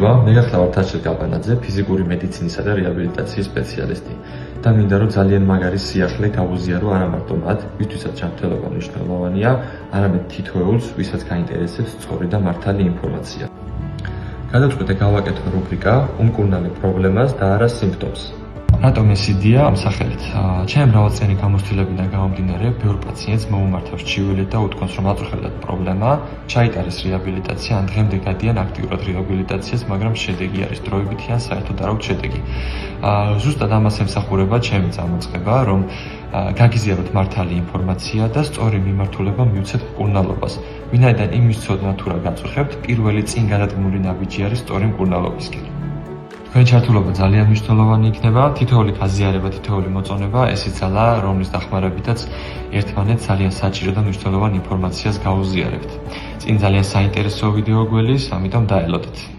მოგესალმება, მე გახლავართ თაჩელ გაბანაძე, ფიზიკური მედიცინისა და რეაბილიტაციის სპეციალისტი. და მინდა რომ ძალიან მაგარი სიახლე გავუზიარო არა მარტო მათ, ვისთვისაც ჯანმრთელობა მნიშვნელოვანია, არამედ თითოეულს, ვისაც გაინტერესებს სწორი და მართალი ინფორმაცია. გადავწყვიტე გავაკეთო რუბრიკა „უმკურნალო პრობლემას და არა სიმპტომს“. რატომ ეს იდეა ამ სახელით? ჩემი მრავალწლიანი გამოცდილებიდან გამომდინარე, ბევრ პაციენტს მოუმართავს ჩივილით და უთქვამს, რომ აწუხებდათ პრობლემა, ჩაიტარეს რეაბილიტაცია, ან დღემდე გადიან აქტიურად რეაბილიტაციას, მაგრამ შედეგი არის დროებითი ან საერთოდ არ აქვს შედეგი. ზუსტად ამას ემსახურება ჩემი წამოწყება, რომ გაგიზიაროთ მართალი ინფორმაცია და სწორი მიმართულება მივცეთ მკურნალობას. ვინაიდან იმის ცოდნა თუ რა გაწუხებთ, პირველი წინ გადადგმული ნაბიჯი არის სწორი მკურნალობისკენ. თქვენი ჩართულობა ძალიან მნიშვნელოვანი იქნება, თითოეული გაზიარება, თითოეული მოწონება, ეს იცალა, რომლის დახმარებითაც ერთმანეთს ძალიან საჭირო და მნიშვნელოვან ინფორმაციას გავუზიარებთ. წინ ძალიან საინტერესო ვიდეო გველის, ამიტომ დაელოდეთ.